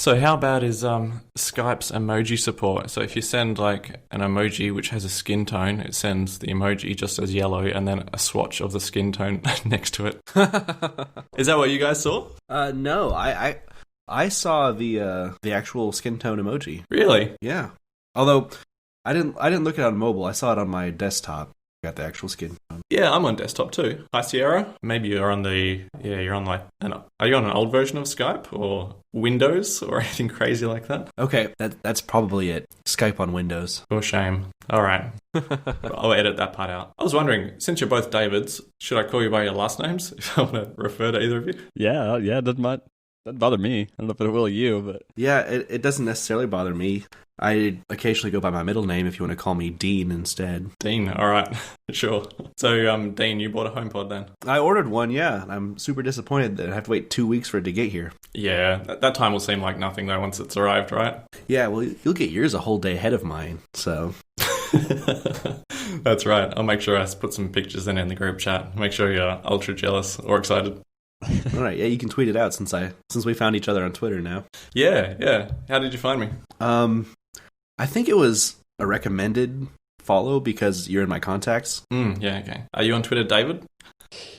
So how bad is Skype's emoji support? So if you send like an emoji which has a skin tone, it sends the emoji just as yellow and then a swatch of the skin tone next to it. Is that what you guys saw? No, I saw the actual skin tone emoji. Really? Yeah. Although I didn't look at it on mobile. I saw it on my desktop. Got the actual skin tone. Yeah, I'm on desktop too. Hi Sierra. Maybe you're on you're on are you on an old version of Skype or Windows or anything crazy like that? Okay, that's probably it. Skype on Windows. For shame. All right. I'll edit that part out. I was wondering, since you're both Davids, should I call you by your last names if I want to refer to either of you? Yeah, it doesn't bother me. I don't know if it will you, but... Yeah, it doesn't necessarily bother me. I occasionally go by my middle name if you want to call me Dean instead. Dean, all right. Sure. So, Dean, you bought a HomePod then? I ordered one, yeah. I'm super disappointed that I have to wait 2 weeks for it to get here. Yeah, that time will seem like nothing though once it's arrived, right? Yeah, well, you'll get yours a whole day ahead of mine, so... That's right. I'll make sure I put some pictures in the group chat. Make sure you're ultra jealous or excited. All right, yeah, you can tweet it out since we found each other on Twitter now. Yeah. How did you find me? I think it was a recommended follow because you're in my contacts. Yeah, okay. Are you on Twitter, David?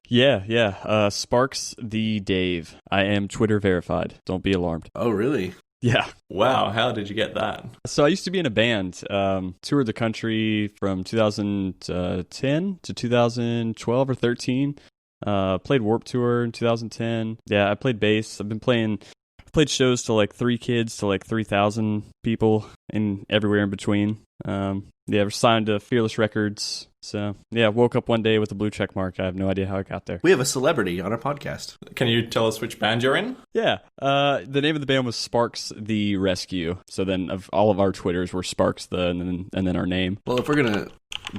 Yeah. Sparks the Dave. I am Twitter verified. Don't be alarmed. Oh, really? Yeah. Wow, how did you get that? So I used to be in a band, toured the country from 2010 to 2012 or 13. Played Warped Tour in 2010. Yeah, I played bass. I've played shows to like 3 kids to like 3,000 people and everywhere in between. We're signed to Fearless Records. So, yeah, woke up one day with a blue check mark. I have no idea how I got there. We have a celebrity on our podcast. Can you tell us which band you're in? Yeah. The name of the band was Sparks the Rescue. So then all of our Twitters were Sparks and then our name. Well, if we're going to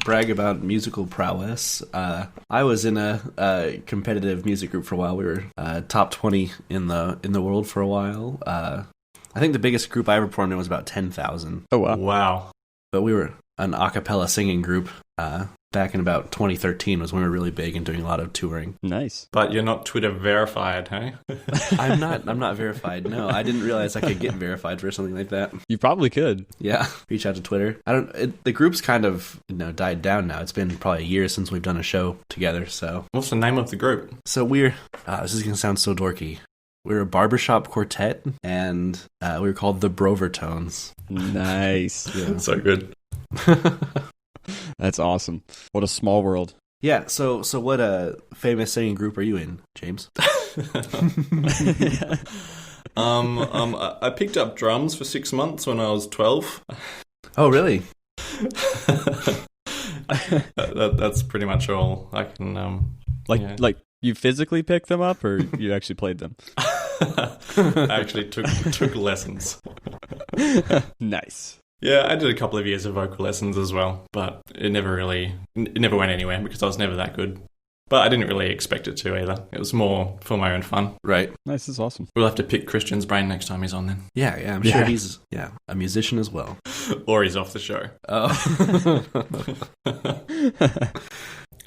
brag about musical prowess, I was in a competitive music group for a while. We were top 20 in the world for a while. I think the biggest group I ever performed in was about 10,000. Oh, wow. Wow. But we were an a cappella singing group back in about 2013 was when we were really big and doing a lot of touring. Nice. But you're not Twitter verified, hey? I'm not verified. No, I didn't realize I could get verified for something like that. You probably could. Yeah, reach out to Twitter. The group's kind of died down now. It's been probably a year since we've done a show together. So what's the name of the group? So we're this is gonna sound so dorky. We're a barbershop quartet, and we were called the Brovertones. Nice. Yeah. So good. That's awesome. What a small world. Yeah, so what famous singing group are you in, James? I picked up drums for 6 months when I was 12. Oh, really? That's pretty much all I can... Like you physically picked them up, or you actually played them? I actually took lessons. Nice. Yeah, I did a couple of years of vocal lessons as well, but it never went anywhere because I was never that good. But I didn't really expect it to either. It was more for my own fun. Right. Nice, that's awesome. We'll have to pick Christian's brain next time he's on then. Yeah, I'm sure he's a musician as well. Or he's off the show. Oh.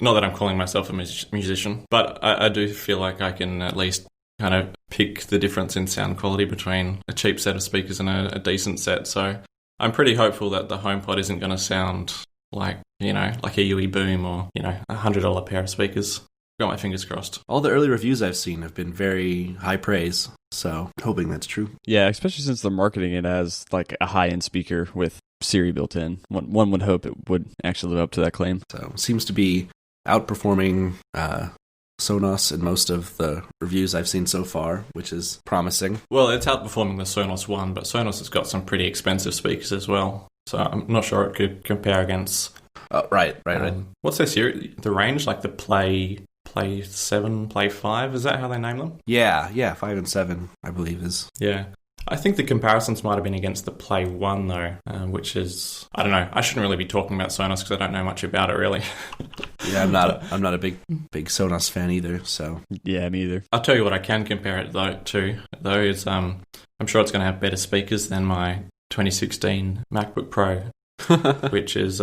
Not that I'm calling myself a musician, but I do feel like I can at least kind of pick the difference in sound quality between a cheap set of speakers and a decent set. So I'm pretty hopeful that the HomePod isn't going to sound like a Yui Boom or, $100 pair of speakers. Got my fingers crossed. All the early reviews I've seen have been very high praise, so hoping that's true. Yeah, especially since they're marketing it as like a high-end speaker with Siri built in. One would hope it would actually live up to that claim. So seems to be outperforming Sonos in most of the reviews I've seen so far, which is promising. Well, it's outperforming the Sonos One, but Sonos has got some pretty expensive speakers as well. So I'm not sure it could compare against... Right. What's their series? The range? Like the Play 7, Play 5? Is that how they name them? Yeah, 5 and 7, I believe is. Yeah. I think the comparisons might have been against the Play 1, though, which is... I don't know. I shouldn't really be talking about Sonos because I don't know much about it, really. Yeah, I'm not a big Sonos fan either, so... Yeah, me either. I'll tell you what I can compare it to, though, is I'm sure it's going to have better speakers than my 2016 MacBook Pro, which is...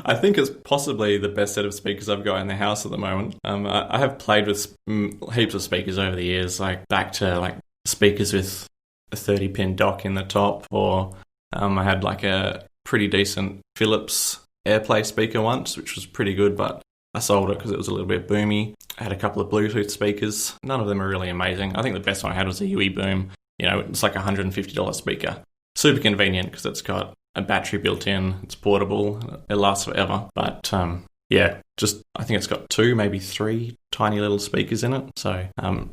I think it's possibly the best set of speakers I've got in the house at the moment. I have played with heaps of speakers over the years, like back to like speakers with a 30-pin dock in the top, or I had like a pretty decent Philips AirPlay speaker once, which was pretty good, but I sold it because it was a little bit boomy. I had a couple of Bluetooth speakers. None of them are really amazing. I think the best one I had was a UE Boom. It's like a $150 speaker. Super convenient because it's got a battery built in. It's portable. It lasts forever. But I think it's got 2, maybe 3 tiny little speakers in it. So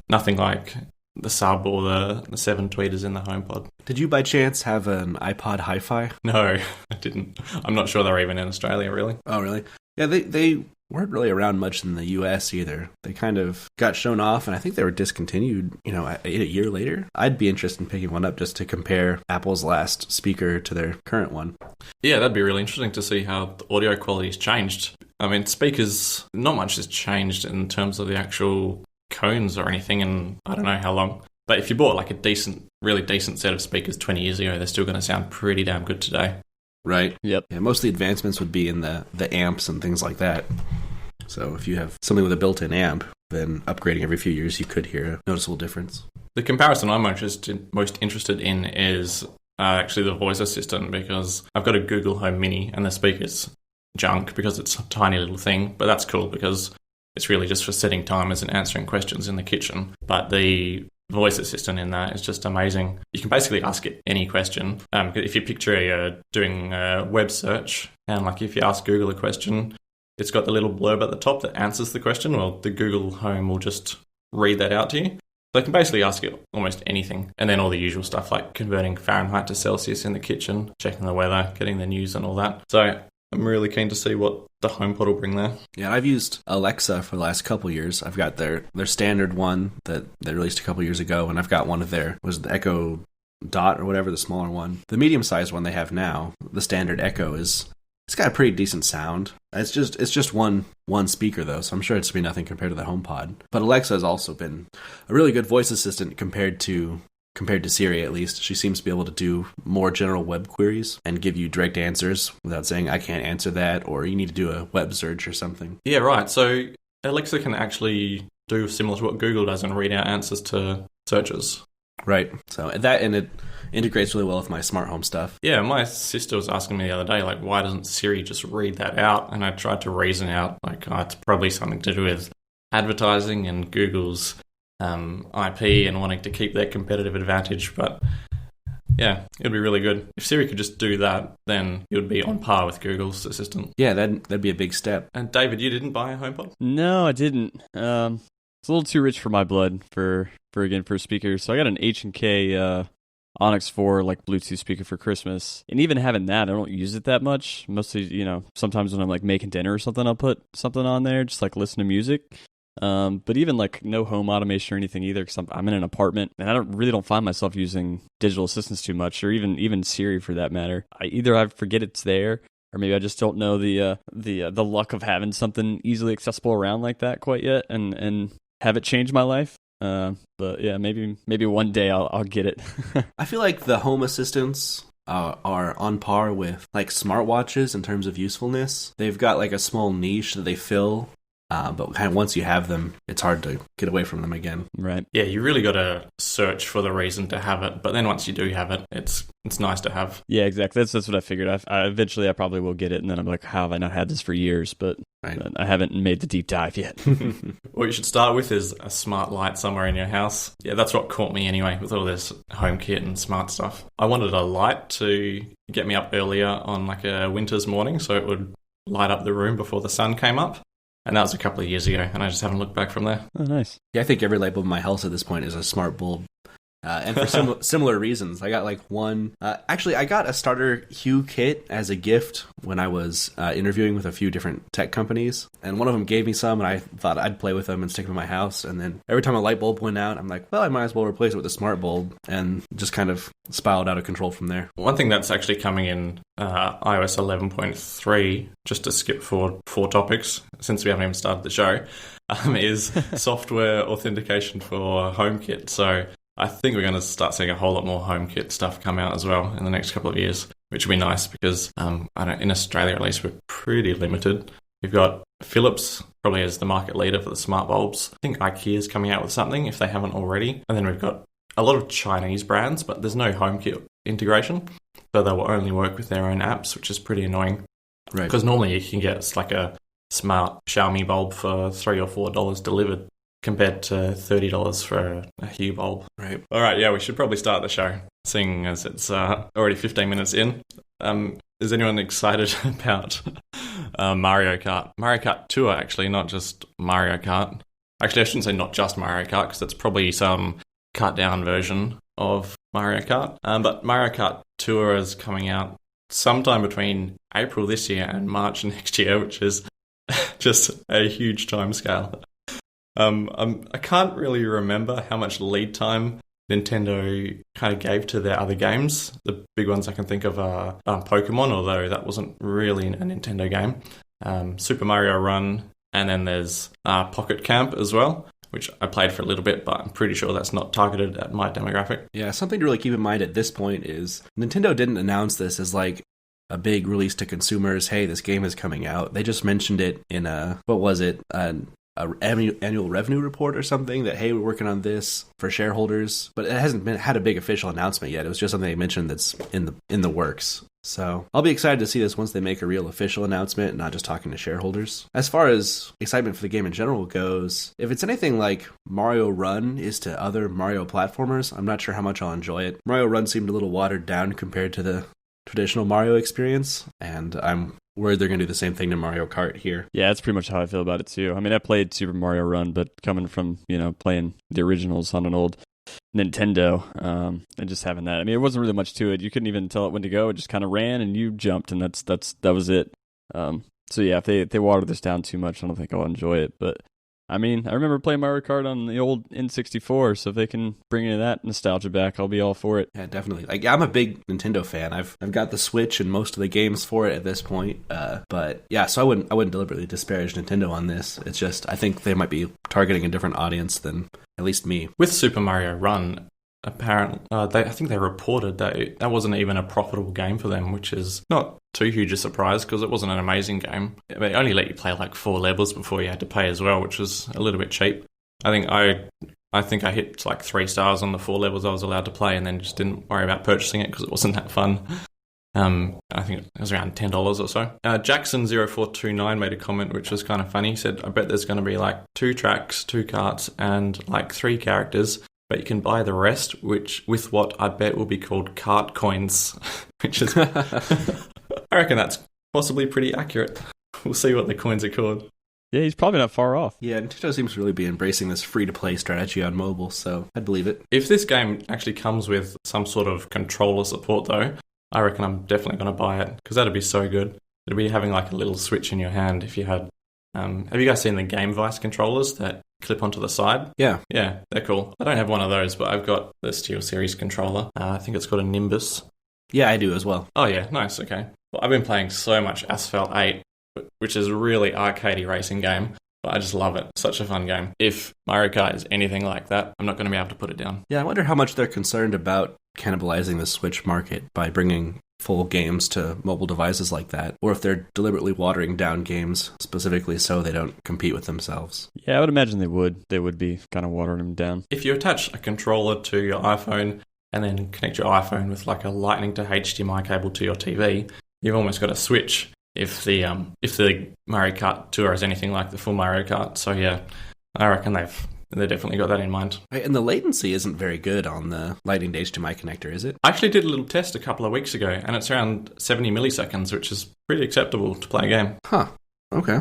nothing like the Sub or the 7 tweeters in the HomePod. Did you by chance have an iPod Hi-Fi? No, I didn't. I'm not sure they're even in Australia, really. Oh, really? Yeah, they weren't really around much in the US either. They kind of got shown off, and I think they were discontinued, a year later. I'd be interested in picking one up just to compare Apple's last speaker to their current one. Yeah, that'd be really interesting to see how the audio quality's changed. I mean, speakers, not much has changed in terms of the actual cones or anything in I don't know how long. But if you bought like a really decent set of speakers 20 years ago, they're still going to sound pretty damn good today. Right. Yep. Yeah, most of the advancements would be in the amps and things like that. So if you have something with a built-in amp, then upgrading every few years, you could hear a noticeable difference. The comparison I'm most interested in is actually the voice assistant, because I've got a Google Home Mini and the speaker's junk because it's a tiny little thing, but that's cool because it's really just for setting timers and answering questions in the kitchen. But the voice assistant in that is just amazing. You can basically ask it any question. If you picture doing a web search, and like if you ask Google a question, it's got the little blurb at the top that answers the question. Well, the Google Home will just read that out to you. So I can basically ask it almost anything. And then all the usual stuff like converting Fahrenheit to Celsius in the kitchen, checking the weather, getting the news and all that. So I'm really keen to see what the HomePod will bring there. Yeah, I've used Alexa for the last couple years. I've got their standard one that they released a couple years ago, and I've got one of the Echo Dot or whatever, the smaller one. The medium-sized one they have now, the standard Echo, it's got a pretty decent sound. It's just one speaker though, so I'm sure it's be nothing compared to the HomePod. But Alexa has also been a really good voice assistant compared to Siri, at least. She seems to be able to do more general web queries and give you direct answers without saying, I can't answer that, or you need to do a web search or something. Yeah, right. So Alexa can actually do similar to what Google does and read out answers to searches. Right. So and it integrates really well with my smart home stuff. Yeah, my sister was asking me the other day, like, why doesn't Siri just read that out? And I tried to reason out, like, it's probably something to do with advertising and Google's IP and wanting to keep their competitive advantage. But yeah, it'd be really good. If Siri could just do that, then it would be on par with Google's assistant. Yeah, that'd be a big step. And David, you didn't buy a HomePod? No, I didn't. It's a little too rich for my blood for speakers. So I got an H&K Onyx 4 like Bluetooth speaker for Christmas. And even having that, I don't use it that much. Mostly, sometimes when I'm like making dinner or something, I'll put something on there, just like listen to music. But even like no home automation or anything either, because I'm in an apartment and I don't find myself using digital assistants too much, or even Siri for that matter. I forget it's there, or maybe I just don't know the luck of having something easily accessible around like that quite yet, and have it change my life. But yeah, maybe one day I'll get it. I feel like the home assistants are on par with like smartwatches in terms of usefulness. They've got like a small niche that they fill. But kind of once you have them, it's hard to get away from them again. Right. Yeah, you really got to search for the reason to have it. But then once you do have it, it's nice to have. Yeah, exactly. That's what I figured. Eventually, I probably will get it, and then I'm like, how have I not had this for years? But right. I haven't made the deep dive yet. What you should start with is a smart light somewhere in your house. Yeah, that's what caught me anyway, with all this HomeKit and smart stuff. I wanted a light to get me up earlier on like a winter's morning, so it would light up the room before the sun came up. And that was a couple of years ago, and I just haven't looked back from there. Oh, nice. Yeah, I think every light bulb in my house at this point is a smart bulb. And for similar reasons. I got like one... actually, I got a starter Hue kit as a gift when I was interviewing with a few different tech companies. And one of them gave me some, and I thought I'd play with them and stick them in my house. And then every time a light bulb went out, I'm like, well, I might as well replace it with a smart bulb. And just kind of spiraled out of control from there. One thing that's actually coming in iOS 11.3, just to skip forward 4 topics, since we haven't even started the show, is software authentication for HomeKit. So I think we're going to start seeing a whole lot more HomeKit stuff come out as well in the next couple of years, which will be nice because in Australia at least, we're pretty limited. We've got Philips probably as the market leader for the smart bulbs. I think IKEA's coming out with something if they haven't already. And then we've got a lot of Chinese brands, but there's no HomeKit integration, so they will only work with their own apps, which is pretty annoying. Right. Because normally you can get like a smart Xiaomi bulb for $3 or $4 delivered, compared to $30 for a Hue bulb. Right. All right, yeah, we should probably start the show, seeing as it's already 15 minutes in. Is anyone excited about Mario Kart? Mario Kart Tour, actually, not just Mario Kart. Actually, I shouldn't say not just Mario Kart, because it's probably some cut-down version of Mario Kart. But Mario Kart Tour is coming out sometime between April this year and March next year, which is just a huge timescale. I can't really remember how much lead time Nintendo kind of gave to their other games. The big ones I can think of are Pokemon, although that wasn't really a Nintendo game. Super Mario Run, and then there's Pocket Camp as well, which I played for a little bit, but I'm pretty sure that's not targeted at my demographic. Yeah, something to really keep in mind at this point is Nintendo didn't announce this as like a big release to consumers. Hey, this game is coming out. They just mentioned it in what was it? An annual revenue report or something, that hey, we're working on this for shareholders, but it hasn't had a big official announcement yet. It was just something they mentioned that's in the works. So I'll be excited to see this once they make a real official announcement, not just talking to shareholders. As far as excitement for the game in general goes, if it's anything like Mario Run is to other Mario platformers, I'm not sure how much I'll enjoy it. Mario Run seemed a little watered down compared to the traditional Mario experience, and I'm worried they're going to do the same thing to Mario Kart here. Yeah, that's pretty much how I feel about it too. I mean, I played Super Mario Run, but coming from, playing the originals on an old Nintendo, and just having that. I mean, it wasn't really much to it. You couldn't even tell it when to go. It just kind of ran and you jumped, and that was it. So yeah, if they water this down too much, I don't think I'll enjoy it. But I mean, I remember playing Mario Kart on the old N64, so if they can bring any of that nostalgia back, I'll be all for it. Yeah, definitely. Like, I'm a big Nintendo fan. I've got the Switch and most of the games for it at this point. But yeah, so I wouldn't deliberately disparage Nintendo on this. It's just I think they might be targeting a different audience than at least me. With Super Mario Run, apparently, I think they reported that wasn't even a profitable game for them, which is not too huge a surprise because it wasn't an amazing game. They only let you play like 4 levels before you had to pay as well, which was a little bit cheap. I think I hit like 3 stars on the 4 levels I was allowed to play, and then just didn't worry about purchasing it because it wasn't that fun. I think it was around $10 or so. Jackson0429 made a comment which was kind of funny. He said, I bet there's going to be like 2 tracks, 2 carts, and like 3 characters, but you can buy the rest, with what I bet will be called cart coins, which is... I reckon that's possibly pretty accurate. We'll see what the coins are called. Yeah, he's probably not far off. Yeah, Nintendo seems to really be embracing this free-to-play strategy on mobile, so I'd believe it. If this game actually comes with some sort of controller support, though, I reckon I'm definitely going to buy it, because that'd be so good. It'd be having like a little switch in your hand if you had... have you guys seen the Game Vice controllers that clip onto the side? Yeah. Yeah, they're cool. I don't have one of those, but I've got the SteelSeries controller. I think it's called a Nimbus. Yeah, I do as well. Oh yeah, nice, okay. Well, I've been playing so much Asphalt 8, which is a really arcadey racing game, but I just love it. Such a fun game. If Mario Kart is anything like that, I'm not going to be able to put it down. Yeah, I wonder how much they're concerned about cannibalizing the Switch market by bringing full games to mobile devices like that, or if they're deliberately watering down games specifically so they don't compete with themselves. Yeah, I would imagine they would. They would be kind of watering them down. If you attach a controller to your iPhone and then connect your iPhone with like a lightning to HDMI cable to your TV, you've almost got a Switch if the Mario Kart Tour is anything like the full Mario Kart. So yeah, I reckon they've definitely got that in mind. Right, and the latency isn't very good on the lightning to HDMI connector, is it? I actually did a little test a couple of weeks ago, and it's around 70 milliseconds, which is pretty acceptable to play a game. Huh. Okay.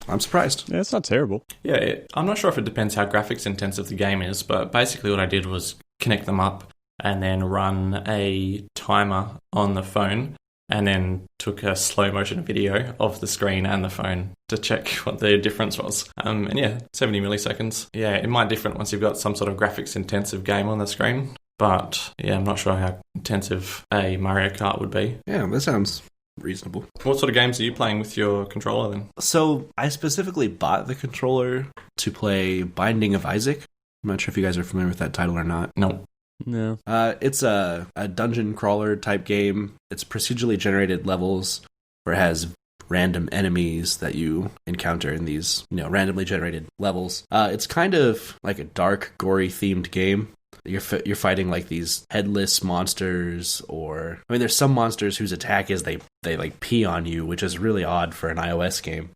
I'm surprised. Yeah, it's not terrible. Yeah, I'm not sure if it depends how graphics intensive the game is, but basically what I did was connect them up and then run a timer on the phone, and then took a slow motion video of the screen and the phone to check what the difference was. And yeah, 70 milliseconds. Yeah, it might differ once you've got some sort of graphics intensive game on the screen. But yeah, I'm not sure how intensive a Mario Kart would be. Yeah, that sounds reasonable. What sort of games are you playing with your controller then? So I specifically bought the controller to play Binding of Isaac. I'm not sure if you guys are familiar with that title or not. No. No. It's a dungeon crawler type game. It's procedurally generated levels where it has random enemies that you encounter in these, randomly generated levels. It's kind of like a dark, gory themed game. you're fighting like these headless monsters, or I mean, there's some monsters whose attack is they like pee on you, which is really odd for an iOS game.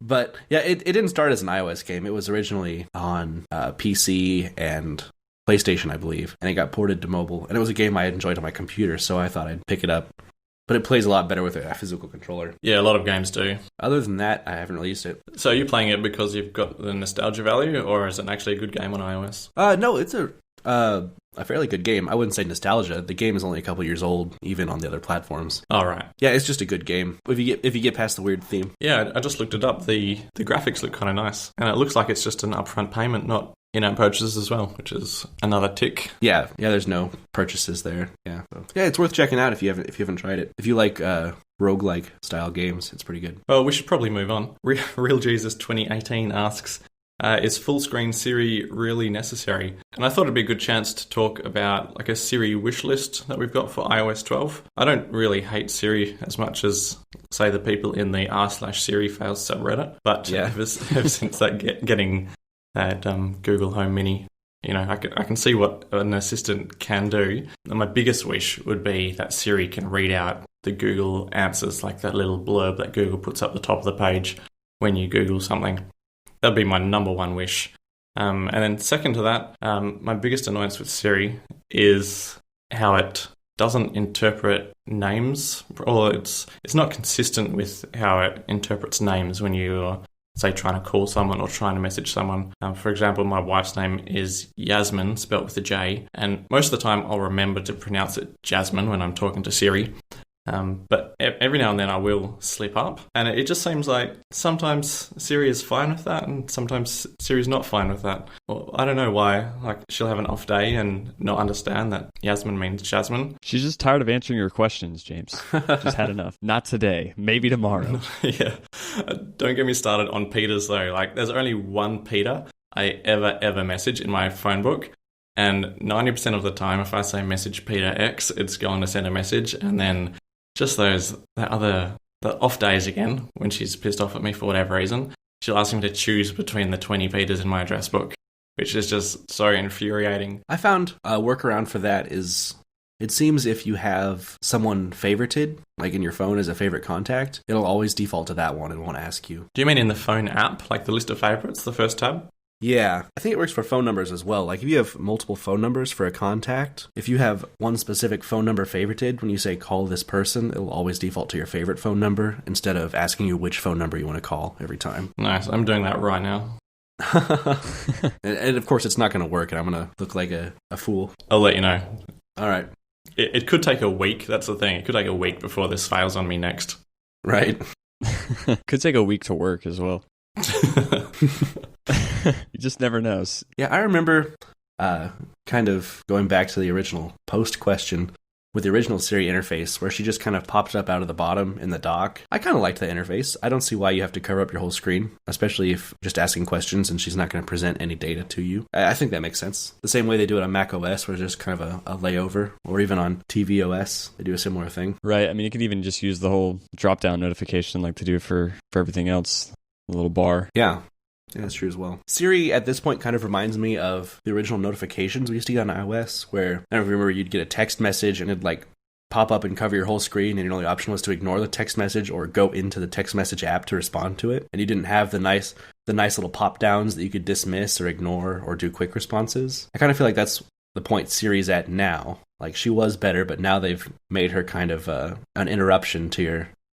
But yeah, it didn't start as an iOS game. It was originally on PC and PlayStation, I believe, and it got ported to mobile. And it was a game I enjoyed on my computer, so I thought I'd pick it up. But it plays a lot better with a physical controller. Yeah, a lot of games do. Other than that, I haven't really used it. So are you playing it because you've got the nostalgia value, or is it actually a good game on iOS? No, it's a fairly good game. I wouldn't say nostalgia. The game is only a couple years old, even on the other platforms. All right. Yeah, it's just a good game. If you get past the weird theme. Yeah, I just looked it up. The graphics look kind of nice, and it looks like it's just an upfront payment, not in-app purchases as well, which is another tick. Yeah. There's no purchases there. Yeah, yeah, it's worth checking out if you haven't tried it. If you like roguelike style games, it's pretty good. Well, we should probably move on. Real Jesus 2018 asks, is full screen Siri really necessary? And I thought it'd be a good chance to talk about like a Siri wish list that we've got for iOS 12. I don't really hate Siri as much as, say, the people in the r/Siri fails subreddit, but yeah. ever since that getting that Google Home Mini, I can see what an assistant can do. And my biggest wish would be that Siri can read out the Google answers, like that little blurb that Google puts up the top of the page when you Google something. That'd be my number one wish. And then second to that, my biggest annoyance with Siri is how it doesn't interpret names, or it's not consistent with how it interprets names when you say trying to call someone or trying to message someone. For example, my wife's name is Yasmin, spelt with a J, and most of the time I'll remember to pronounce it Jasmine when I'm talking to Siri. But every now and then I will slip up, and it just seems like sometimes Siri is fine with that and sometimes Siri's not fine with that. Well, I don't know why. Like, she'll have an off day and not understand that Yasmin means Jasmine. She's just tired of answering your questions, James. She's had enough. Not today. Maybe tomorrow. Yeah. Don't get me started on Peters though. Like, there's only one Peter I ever message in my phone book. And 90% of the time, if I say message Peter X, it's going to send a message, and then just the off days again, when she's pissed off at me for whatever reason, she'll ask me to choose between the 20 Peters in my address book, which is just so infuriating. I found a workaround for that is, it seems if you have someone favorited, like in your phone as a favorite contact, it'll always default to that one and won't ask you. Do you mean in the phone app, like the list of favorites, the first tab? Yeah, I think it works for phone numbers as well. Like if you have multiple phone numbers for a contact, if you have one specific phone number favorited, when you say call this person, it'll always default to your favorite phone number instead of asking you which phone number you want to call every time. Nice, I'm doing that right now. and of course it's not going to work, and I'm going to look like a fool. I'll let you know. All right. It could take a week, that's the thing. It could take a week before this fails on me next. Right. Could take a week to work as well. You just never know. Yeah, I remember kind of going back to the original post question with the original Siri interface, where she just kind of popped up out of the bottom in the dock. I kind of liked that interface. I don't see why you have to cover up your whole screen, especially if just asking questions and she's not going to present any data to you. I think that makes sense. The same way they do it on Mac OS, where it's just kind of a layover, or even on tvOS, they do a similar thing. Right. I mean, you could even just use the whole drop-down notification like they do for everything else, the little bar. Yeah. Yeah, that's true as well. Siri, at this point, kind of reminds me of the original notifications we used to get on iOS, where, I don't remember, you'd get a text message and it'd like pop up and cover your whole screen, and your only option was to ignore the text message or go into the text message app to respond to it. And you didn't have the nice little pop downs that you could dismiss or ignore or do quick responses. I kind of feel like that's the point Siri's at now. Like, she was better, but now they've made her kind of an interruption to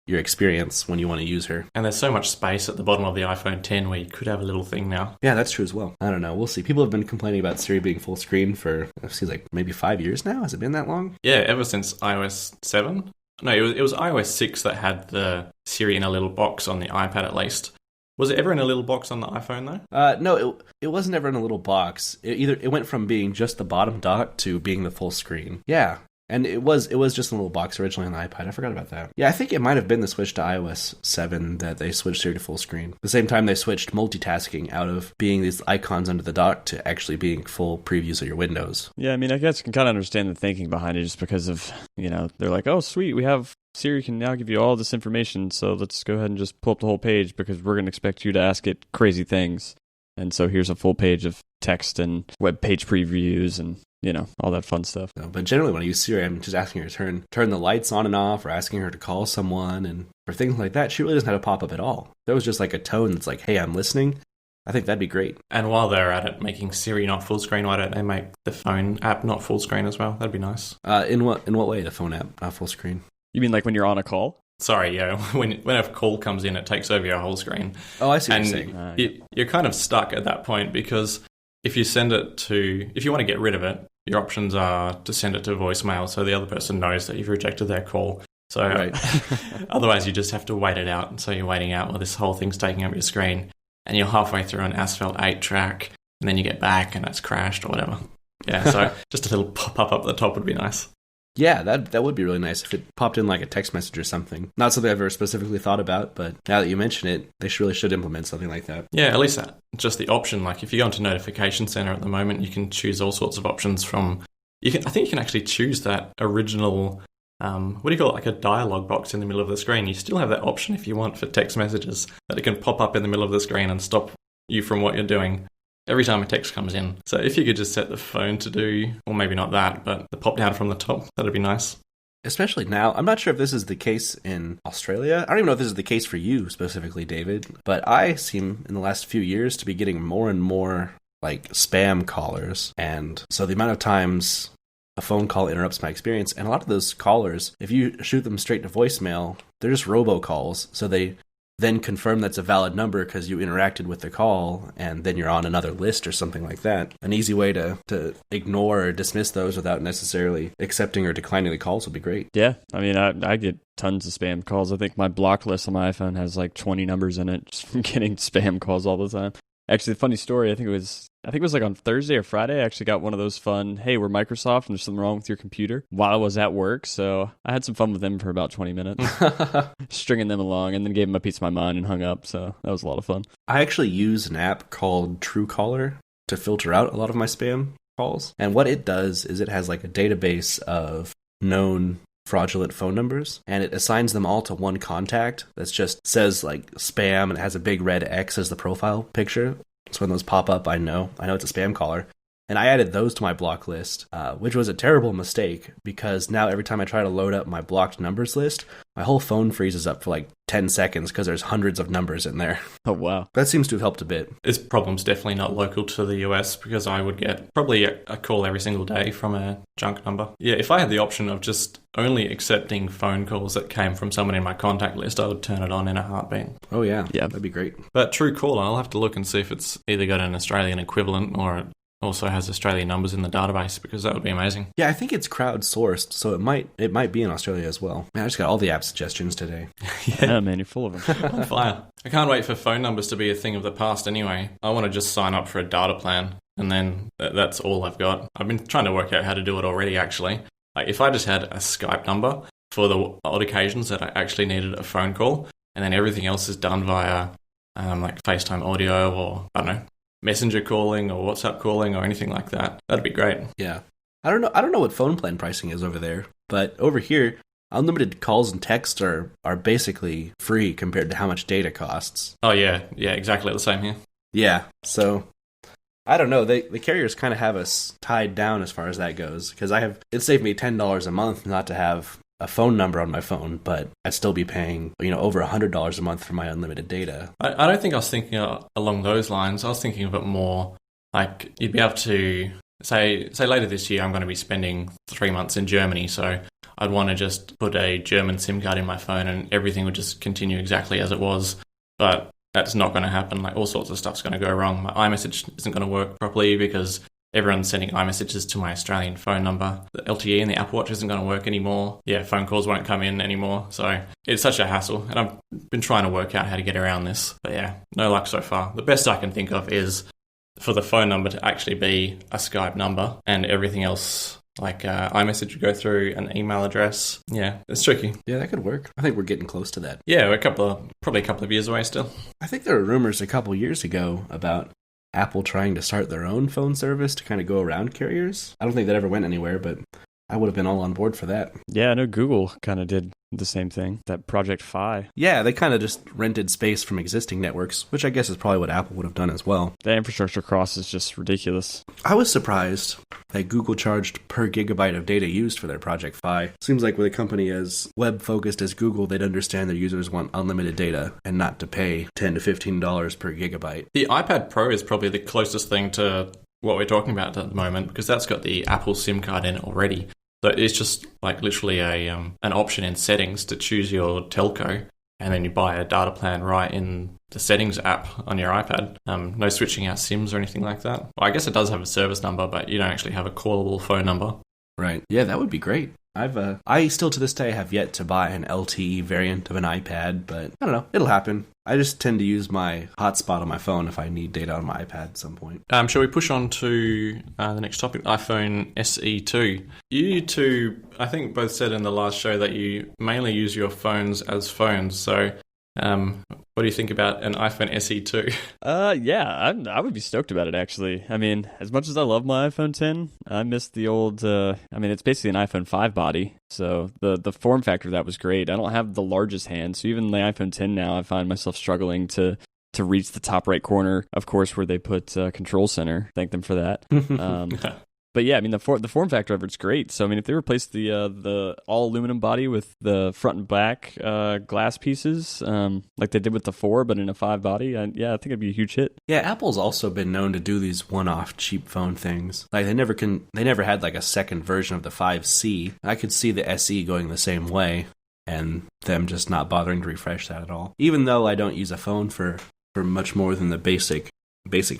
your experience when you want to use her. And there's so much space at the bottom of the iPhone 10 where you could have a little thing now. Yeah, that's true as well. I don't know. We'll see. People have been complaining about Siri being full screen for, it seems like maybe 5 years now. Has it been that long? Yeah, ever since iOS 7. No, it was iOS 6 that had the Siri in a little box on the iPad at least. Was it ever in a little box on the iPhone though? No, it wasn't ever in a little box. It went from being just the bottom dot to being the full screen. Yeah. And it was just a little box originally on the iPad. I forgot about that. Yeah, I think it might have been the switch to iOS 7 that they switched Siri to full screen. The same time they switched multitasking out of being these icons under the dock to actually being full previews of your windows. Yeah, I mean, I guess you can kind of understand the thinking behind it, just because of, they're like, oh, sweet, we have Siri can now give you all this information, so let's go ahead and just pull up the whole page because we're going to expect you to ask it crazy things. And so here's a full page of text and web page previews and, all that fun stuff. No, but generally when I use Siri, I'm just asking her to turn the lights on and off, or asking her to call someone. And for things like that, she really doesn't have to pop up at all. If there was just like a tone that's like, hey, I'm listening, I think that'd be great. And while they're at it, making Siri not full screen, why don't they make the phone app not full screen as well? That'd be nice. In what way, the phone app not full screen? You mean like when you're on a call? Sorry, yeah. When a call comes in, it takes over your whole screen. Oh, I see what and you're saying. You're kind of stuck at that point, because if you want to get rid of it, your options are to send it to voicemail so the other person knows that you've rejected their call. So Right. Otherwise you just have to wait it out. And so you're waiting out while this whole thing's taking up your screen, and you're halfway through an Asphalt 8 track, and then you get back and it's crashed or whatever. Yeah, so just a little pop-up at the top would be nice. Yeah, that would be really nice if it popped in like a text message or something. Not something I've ever specifically thought about, but now that you mention it, they really should implement something like that. Yeah, at least that. Just the option. Like if you go into Notification Center at the moment, you can choose all sorts of options from. I think you can actually choose that original. What do you call it? Like a dialogue box in the middle of the screen. You still have that option if you want for text messages, that it can pop up in the middle of the screen and stop you from what you're doing every time a text comes in. So if you could just set the phone to do, or maybe not that, but the pop down from the top, that'd be nice. Especially now, I'm not sure if this is the case in Australia. I don't even know if this is the case for you specifically, David, but I seem in the last few years to be getting more and more like spam callers. And so the amount of times a phone call interrupts my experience, and a lot of those callers, if you shoot them straight to voicemail, they're just robocalls. So they then confirm that's a valid number because you interacted with the call, and then you're on another list or something like that. An easy way to ignore or dismiss those without necessarily accepting or declining the calls would be great. Yeah, I mean, I get tons of spam calls. I think my block list on my iPhone has like 20 numbers in it just from getting spam calls all the time. Actually, the funny story, I think it was like on Thursday or Friday, I actually got one of those fun, hey, we're Microsoft and there's something wrong with your computer, while I was at work. So I had some fun with them for about 20 minutes, stringing them along, and then gave them a piece of my mind and hung up. So that was a lot of fun. I actually use an app called Truecaller to filter out a lot of my spam calls. And what it does is it has like a database of known fraudulent phone numbers, and it assigns them all to one contact that's just says like spam, and it has a big red X as the profile picture. So when those pop up, I know it's a spam caller. And I added those to my block list, which was a terrible mistake, because now every time I try to load up my blocked numbers list, my whole phone freezes up for like 10 seconds because there's hundreds of numbers in there. Oh, wow. That seems to have helped a bit. This problem's definitely not local to the US, because I would get probably a call every single day from a junk number. Yeah, if I had the option of just only accepting phone calls that came from someone in my contact list, I would turn it on in a heartbeat. Oh, yeah. Yeah, that'd be great. But Truecaller, I'll have to look and see if it's either got an Australian equivalent or it also has Australian numbers in the database, because that would be amazing. Yeah, I think it's crowdsourced, so it might be in Australia as well. Man, I just got all the app suggestions today. Yeah, man, you're full of them. On fire. I can't wait for phone numbers to be a thing of the past anyway. I want to just sign up for a data plan, and then that's all I've got. I've been trying to work out how to do it already, actually. Like, if I just had a Skype number for the odd occasions that I actually needed a phone call, and then everything else is done via like FaceTime audio, or I don't know, Messenger calling or WhatsApp calling or anything like that, that'd be great. Yeah. I don't know what phone plan pricing is over there, but over here, unlimited calls and texts are basically free compared to how much data costs. Oh, yeah. Yeah, exactly the same here. Yeah. So, I don't know. The carriers kind of have us tied down as far as that goes, because it saved me $10 a month not to have a phone number on my phone, but I'd still be paying, over $100 a month for my unlimited data. I don't think I was thinking along those lines. I was thinking of it more like you'd be able to say later this year I'm going to be spending 3 months in Germany, so I'd want to just put a German SIM card in my phone and everything would just continue exactly as it was. But that's not going to happen. Like, all sorts of stuff's going to go wrong. My iMessage isn't going to work properly because everyone's sending iMessages to my Australian phone number. The LTE and the Apple Watch isn't going to work anymore. Yeah, phone calls won't come in anymore. So it's such a hassle. And I've been trying to work out how to get around this. But yeah, no luck so far. The best I can think of is for the phone number to actually be a Skype number, and everything else, like iMessage, would go through an email address. Yeah, it's tricky. Yeah, that could work. I think we're getting close to that. Yeah, we're probably a couple of years away still. I think there were rumors a couple years ago about Apple trying to start their own phone service to kind of go around carriers. I don't think that ever went anywhere, but I would have been all on board for that. Yeah, I know Google kind of did the same thing, that Project Fi. Yeah, they kind of just rented space from existing networks, which I guess is probably what Apple would have done as well. The infrastructure cost is just ridiculous. I was surprised that Google charged per gigabyte of data used for their Project Fi. Seems like with a company as web-focused as Google, they'd understand their users want unlimited data and not to pay $10 to $15 per gigabyte. The iPad Pro is probably the closest thing to what we're talking about at the moment, because that's got the Apple SIM card in it already. So it's just like literally an option in settings to choose your telco, and then you buy a data plan right in the settings app on your iPad. No switching out SIMs or anything like that. Well, I guess it does have a service number, but you don't actually have a callable phone number. Right. Yeah, that would be great. I still to this day have yet to buy an LTE variant of an iPad, but I don't know. It'll happen. I just tend to use my hotspot on my phone if I need data on my iPad at some point. Shall we push on to the next topic, iPhone SE2? You two, I think, both said in the last show that you mainly use your phones as phones. So what do you think about an iPhone SE2? Yeah, I would be stoked about it, actually. I mean, as much as I love my iPhone 10, I miss the old, it's basically an iPhone 5 body, so the form factor of that was great. I don't have the largest hand, so even the iPhone 10 now, I find myself struggling to reach the top right corner, of course, where they put Control Center. Thank them for that. But yeah, I mean, the form factor of it's great. So I mean, if they replace the all aluminum body with the front and back glass pieces, like they did with the 4, but in a 5 body, I think it'd be a huge hit. Yeah, Apple's also been known to do these one-off cheap phone things. Like they never had like a second version of the 5C. I could see the SE going the same way, and them just not bothering to refresh that at all. Even though I don't use a phone for much more than the basic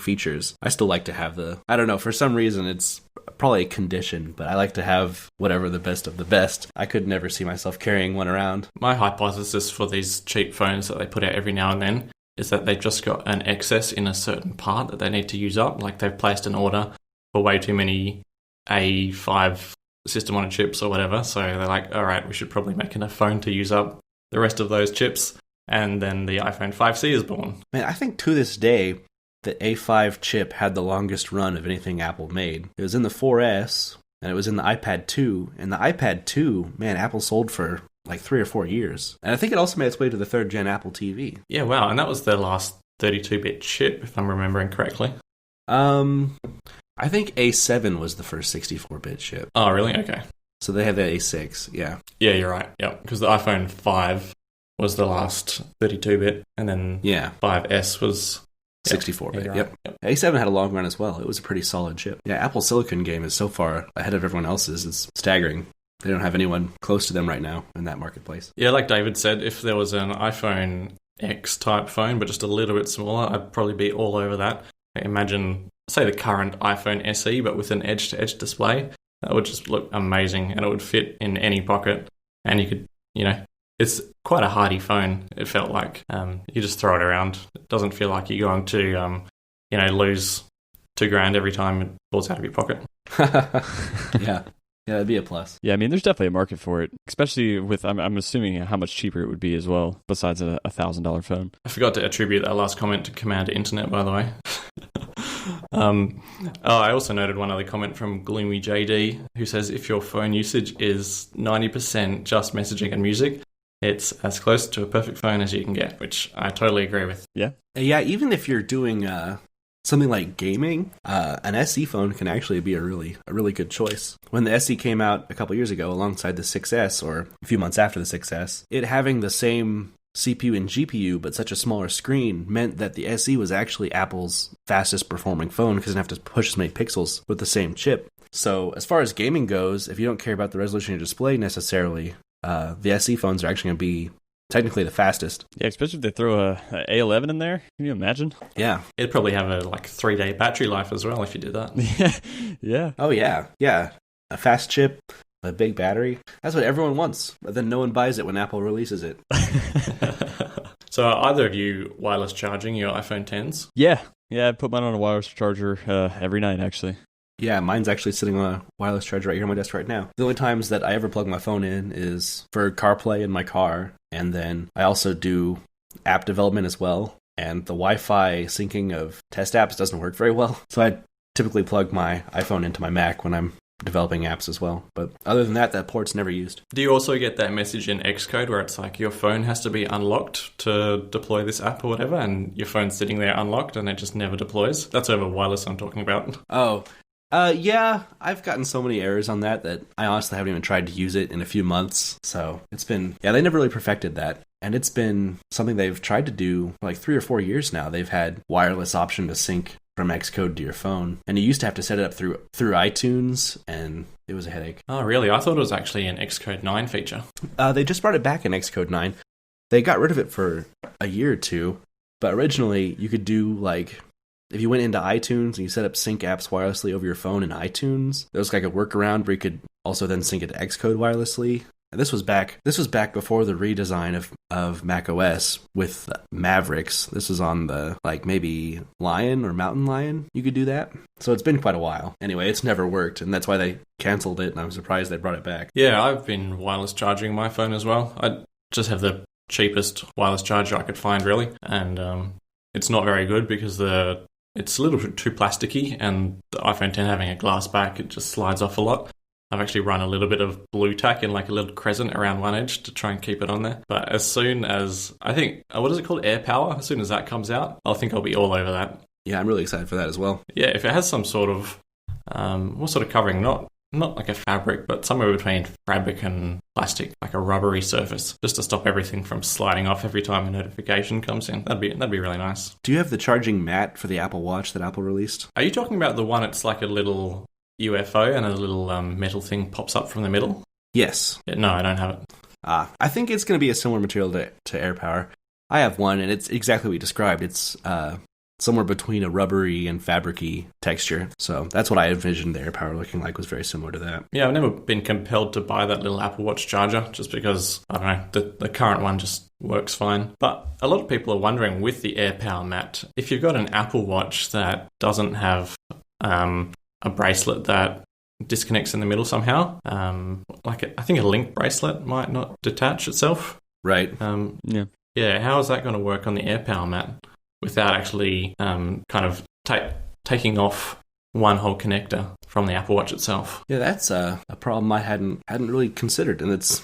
features, I still like to have I don't know, for some reason it's probably a condition, but I like to have whatever the best of the best. I could never see myself carrying one around. My hypothesis for these cheap phones that they put out every now and then is that they've just got an excess in a certain part that they need to use up. Like they've placed an order for way too many A5 system on chips or whatever, so they're like, all right, we should probably make enough phone to use up the rest of those chips, and then the iPhone 5C is born. Man, I think to this day the A5 chip had the longest run of anything Apple made. It was in the 4S, and it was in the iPad 2. And the iPad 2, man, Apple sold for like 3 or 4 years. And I think it also made its way to the 3rd gen Apple TV. Yeah, wow, and that was their last 32-bit chip, if I'm remembering correctly. I think A7 was the first 64-bit chip. Oh, really? Okay. So they had the A6, yeah. Yeah, you're right. Yeah, because the iPhone 5 was the last 32-bit, and then 5S was 64-bit, right. Yep. A7 had a long run as well. It was a pretty solid chip. Yeah, Apple's Silicon game is so far ahead of everyone else's. It's staggering. They don't have anyone close to them right now in that marketplace. Yeah, like David said, if there was an iPhone X type phone, but just a little bit smaller, I'd probably be all over that. Imagine, say, the current iPhone SE, but with an edge-to-edge display. That would just look amazing, and it would fit in any pocket. And you could, it's quite a hardy phone, it felt like. You just throw it around. It doesn't feel like you're going to, lose $2,000 every time it falls out of your pocket. Yeah, that'd be a plus. Yeah, I mean, there's definitely a market for it, especially with, I'm assuming how much cheaper it would be as well, besides a $1,000 phone. I forgot to attribute that last comment to Commander Internet, by the way. I also noted one other comment from Gloomy JD, who says, if your phone usage is 90% just messaging and music, it's as close to a perfect phone as you can get, which I totally agree with. Yeah. Yeah, even if you're doing something like gaming, an SE phone can actually be a really good choice. When the SE came out a couple years ago alongside the 6S, or a few months after the 6S, it having the same CPU and GPU but such a smaller screen meant that the SE was actually Apple's fastest performing phone because it didn't have to push as many pixels with the same chip. So as far as gaming goes, if you don't care about the resolution of your display necessarily, the SE phones are actually going to be technically the fastest. Yeah, especially if they throw a A11 in there. Can you imagine? Yeah. It'd probably have a 3-day battery life as well if you did that. Yeah. Oh, yeah. Yeah. A fast chip, a big battery. That's what everyone wants. But then no one buys it when Apple releases it. So are either of you wireless charging your iPhone 10s? Yeah, I put mine on a wireless charger every night, actually. Yeah, mine's actually sitting on a wireless charger right here on my desk right now. The only times that I ever plug my phone in is for CarPlay in my car, and then I also do app development as well, and the Wi-Fi syncing of test apps doesn't work very well, so I typically plug my iPhone into my Mac when I'm developing apps as well. But other than that port's never used. Do you also get that message in Xcode where it's like your phone has to be unlocked to deploy this app or whatever, and your phone's sitting there unlocked and it just never deploys? That's over wireless I'm talking about. Oh, yeah, I've gotten so many errors on that I honestly haven't even tried to use it in a few months. So it's been, they never really perfected that. And it's been something they've tried to do for like 3 or 4 years now. They've had wireless option to sync from Xcode to your phone. And you used to have to set it up through iTunes, and it was a headache. Oh, really? I thought it was actually an Xcode 9 feature. They just brought it back in Xcode 9. They got rid of it for a year or two. But originally, you could do like, if you went into iTunes and you set up sync apps wirelessly over your phone in iTunes, there was like a workaround where you could also then sync it to Xcode wirelessly. And this was back before the redesign of Mac OS with Mavericks. This was on the like maybe Lion or Mountain Lion. You could do that. So it's been quite a while. Anyway, it's never worked, and that's why they canceled it, and I'm surprised they brought it back. Yeah, I've been wireless charging my phone as well. I just have the cheapest wireless charger I could find, really. And it's not very good because it's a little bit too plasticky, and the iPhone 10 having a glass back, it just slides off a lot. I've actually run a little bit of blue tack in like a little crescent around one edge to try and keep it on there. But as soon as, I think, what is it called? Air Power? As soon as that comes out, I think I'll be all over that. Yeah, I'm really excited for that as well. Yeah, if it has some sort of, what sort of covering? Not like a fabric, but somewhere between fabric and plastic, like a rubbery surface, just to stop everything from sliding off every time a notification comes in. That'd be really nice. Do you have the charging mat for the Apple Watch that Apple released? Are you talking about the one it's like a little UFO and a little metal thing pops up from the middle? Yes. Yeah, no, I don't have it. I think it's going to be a similar material to AirPower. I have one, and it's exactly what you described. It's somewhere between a rubbery and fabricy texture. So that's what I envisioned the AirPower looking like, was very similar to that. Yeah, I've never been compelled to buy that little Apple Watch charger just because, I don't know, the current one just works fine. But a lot of people are wondering with the AirPower mat, if you've got an Apple Watch that doesn't have a bracelet that disconnects in the middle somehow, I think a link bracelet might not detach itself. Right. Yeah, how is that going to work on the AirPower mat without actually kind of taking off one whole connector from the Apple Watch itself? Yeah, that's a problem I hadn't really considered, and it's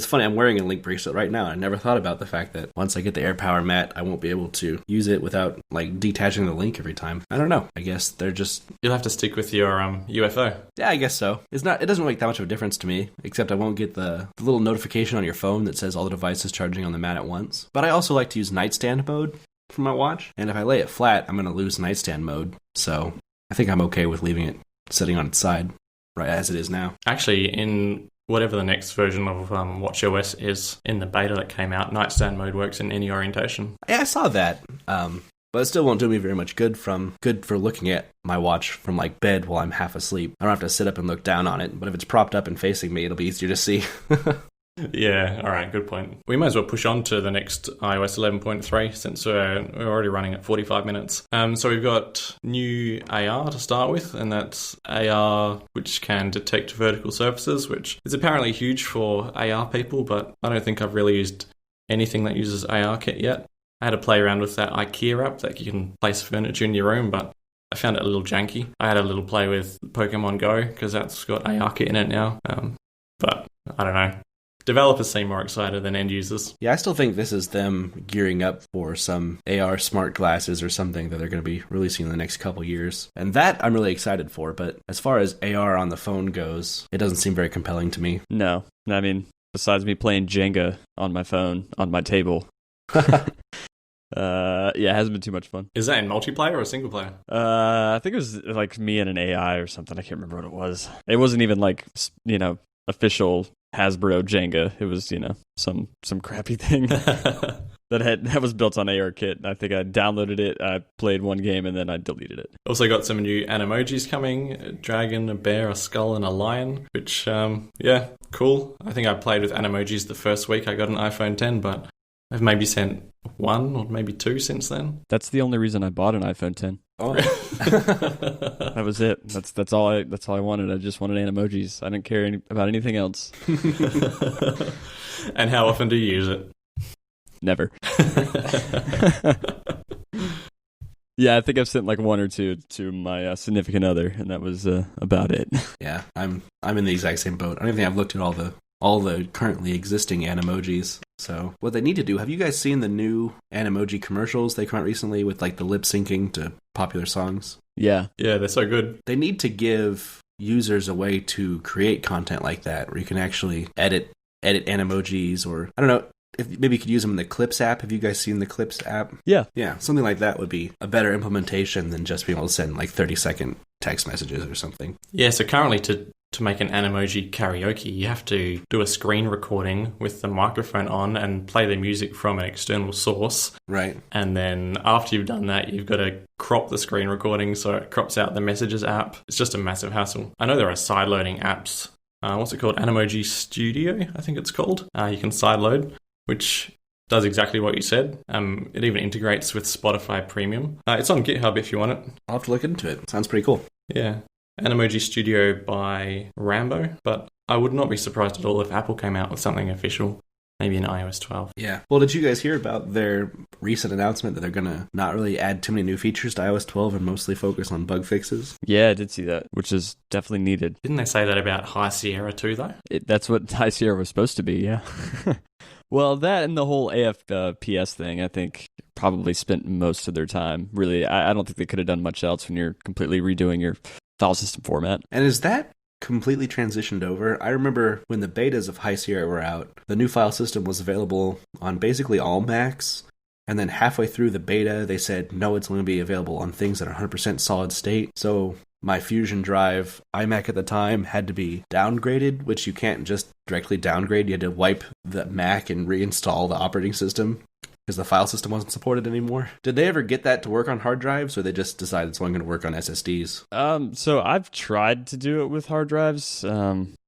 funny, I'm wearing a link bracelet right now. I never thought about the fact that once I get the AirPower mat, I won't be able to use it without like detaching the link every time. I don't know. I guess they're just... You'll have to stick with your UFO. Yeah, I guess so. It doesn't make that much of a difference to me, except I won't get the little notification on your phone that says all the devices charging on the mat at once. But I also like to use nightstand mode for my watch, and if I lay it flat, I'm going to lose nightstand mode. So I think I'm okay with leaving it sitting on its side, right as it is now. Actually, in whatever the next version of watchOS is, in the beta that came out, nightstand mode works in any orientation. Yeah, I saw that. But it still won't do me very much good for looking at my watch from like bed while I'm half asleep. I don't have to sit up and look down on it, but if it's propped up and facing me, it'll be easier to see. Yeah, all right, good point. We might as well push on to the next iOS 11.3 since we're already running at 45 minutes. So we've got new AR to start with, and that's AR which can detect vertical surfaces, which is apparently huge for AR people, but I don't think I've really used anything that uses ARKit yet. I had to play around with that IKEA app that you can place furniture in your room, but I found it a little janky. I had a little play with Pokemon Go because that's got ARKit in it now, but I don't know. Developers seem more excited than end users. Yeah, I still think this is them gearing up for some AR smart glasses or something that they're going to be releasing in the next couple years. And that I'm really excited for, but as far as AR on the phone goes, it doesn't seem very compelling to me. No, I mean, besides me playing Jenga on my phone, on my table. Yeah, it hasn't been too much fun. Is that in multiplayer or single player? I think it was like me and an AI or something. I can't remember what it was. It wasn't even like, official Hasbro Jenga. It was, some crappy thing that was built on ARKit. I think I downloaded it, I played one game, and then I deleted it. Also got some new animojis coming: a dragon, a bear, a skull, and a lion, which, cool. I think I played with animojis the first week I got an iPhone 10, but I've maybe sent one or maybe two since then. That's the only reason I bought an iPhone 10. Oh. That was it. That's all I wanted. I just wanted emojis. I didn't care about anything else. And how often do you use it? Never. Yeah, I think I've sent like one or two to my significant other, and that was about it. Yeah, I'm in the exact same boat. I don't even think I've looked at all the currently existing Animojis. So what they need to do, have you guys seen the new Animoji commercials they come out recently with like the lip syncing to popular songs? Yeah. Yeah, they're so good. They need to give users a way to create content like that where you can actually edit Animojis, or I don't know, if maybe you could use them in the Clips app. Have you guys seen the Clips app? Yeah. Yeah, something like that would be a better implementation than just being able to send like 30-second text messages or something. Yeah, so currently to make an Animoji karaoke, you have to do a screen recording with the microphone on and play the music from an external source. Right. And then after you've done that, you've got to crop the screen recording so it crops out the Messages app. It's just a massive hassle. I know there are side-loading apps. What's it called? Animoji Studio, I think it's called. You can side-load, which does exactly what you said. It even integrates with Spotify Premium. It's on GitHub if you want it. I'll have to look into it. Sounds pretty cool. Yeah. Animoji Studio by Rambo, but I would not be surprised at all if Apple came out with something official, maybe in iOS 12. Yeah. Well, did you guys hear about their recent announcement that they're going to not really add too many new features to iOS 12 and mostly focus on bug fixes? Yeah, I did see that, which is definitely needed. Didn't they say that about High Sierra too, though? That's what High Sierra was supposed to be, yeah. Well, that and the whole AFPS thing, I think, probably spent most of their time. Really, I don't think they could have done much else when you're completely redoing your file system format. And is that completely transitioned over? I remember when the betas of High Sierra were out, the new file system was available on basically all Macs, and then halfway through the beta, they said, no, it's only going to be available on things that are 100% solid state. So my Fusion Drive iMac at the time had to be downgraded, which you can't just directly downgrade. You had to wipe the Mac and reinstall the operating system because the file system wasn't supported anymore. Did they ever get that to work on hard drives, or they just decided it's only going to work on SSDs? So I've tried to do it with hard drives,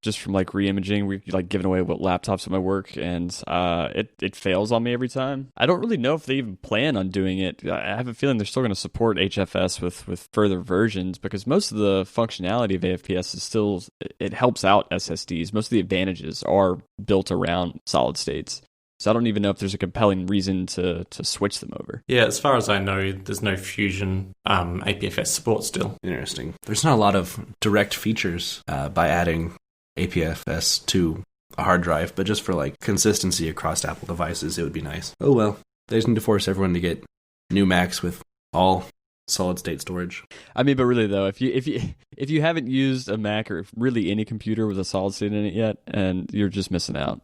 just from like re-imaging, like giving away laptops at my work, and it fails on me every time. I don't really know if they even plan on doing it. I have a feeling they're still going to support HFS with further versions, because most of the functionality of AFPS is still, it helps out SSDs. Most of the advantages are built around solid states. So I don't even know if there's a compelling reason to switch them over. Yeah, as far as I know, there's no Fusion APFS support still. Interesting. There's not a lot of direct features by adding APFS to a hard drive, but just for like consistency across Apple devices, it would be nice. Oh well, they just need to force everyone to get new Macs with all solid state storage. I mean, but really though, if you haven't used a Mac or really any computer with a solid state in it yet, and you're just missing out.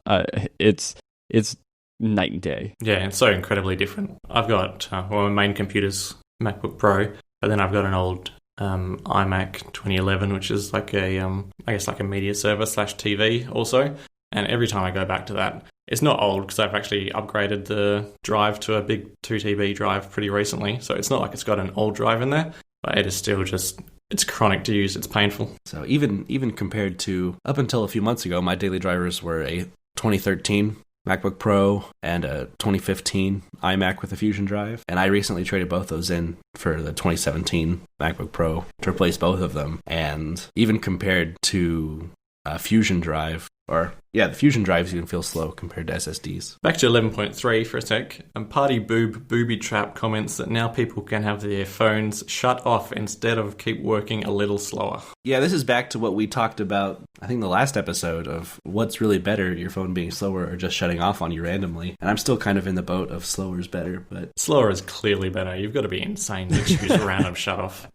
It's night and day. Yeah, it's so incredibly different. I've got, my main computer's MacBook Pro, but then I've got an old iMac 2011, which is like I guess like a media server / TV also. And every time I go back to that, it's not old because I've actually upgraded the drive to a big 2TB drive pretty recently. So it's not like it's got an old drive in there, but it is still just, it's chronic to use. It's painful. So even compared to up until a few months ago, my daily drivers were a 2013 MacBook Pro and a 2015 iMac with a Fusion drive. And I recently traded both those in for the 2017 MacBook Pro to replace both of them. And even compared to a Fusion drive, the Fusion drives even feel slow compared to SSDs. Back to 11.3 for a sec. Party Booby Trap comments that now people can have their phones shut off instead of keep working a little slower. Yeah, this is back to what we talked about, I think, the last episode of what's really better, your phone being slower or just shutting off on you randomly. And I'm still kind of in the boat of slower is better, but... Slower is clearly better. You've got to be insane to choose a random shut off.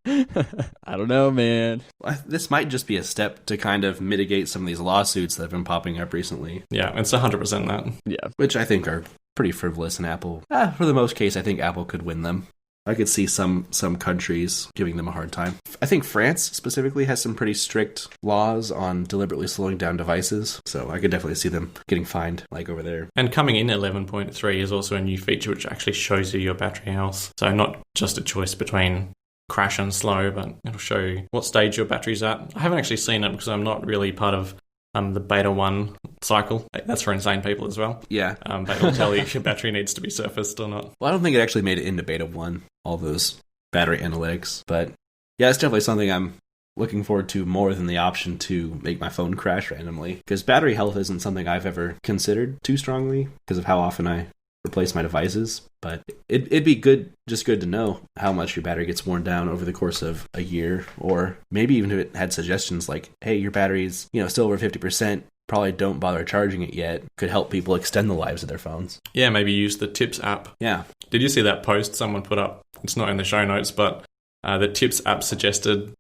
I don't know, man. This might just be a step to kind of mitigate some of these lawsuits that have been popping up recently. Yeah, it's 100% that. Yeah. Which I think are pretty frivolous, and Apple, for the most case, I think Apple could win them. I could see some countries giving them a hard time. I think France specifically has some pretty strict laws on deliberately slowing down devices, so I could definitely see them getting fined, like over there. And coming in 11.3 is also a new feature which actually shows you your battery health. So not just a choice between crash and slow, but it'll show you what stage your battery's at. I haven't actually seen it because I'm not really part of the beta 1 cycle. That's for insane people as well. Yeah. But it'll tell you if your battery needs to be surfaced or not. Well, I don't think it actually made it into beta 1, all those battery analytics. But yeah, it's definitely something I'm looking forward to more than the option to make my phone crash randomly. Because battery health isn't something I've ever considered too strongly because of how often I replace my devices. But it'd be good to know how much your battery gets worn down over the course of a year, or maybe even if it had suggestions like, hey, your battery's still over 50%. Probably don't bother charging it yet. Could help people extend the lives of their phones. Yeah, maybe use the Tips app. Yeah. Did you see that post someone put up? It's not in the show notes, but the Tips app suggested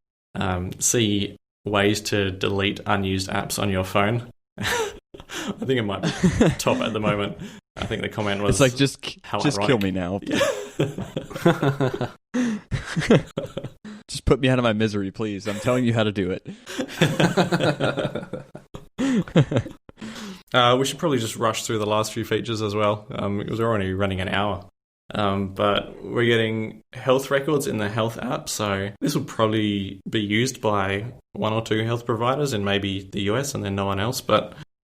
see ways to delete unused apps on your phone. I think it might be top at the moment. I think the comment was... It's like, just ironic. kill me now. Yeah. Just put me out of my misery, please. I'm telling you how to do it. We should probably just rush through the last few features as well, because we're only running an hour. But we're getting health records in the health app, so this will probably be used by one or two health providers in maybe the US and then no one else. But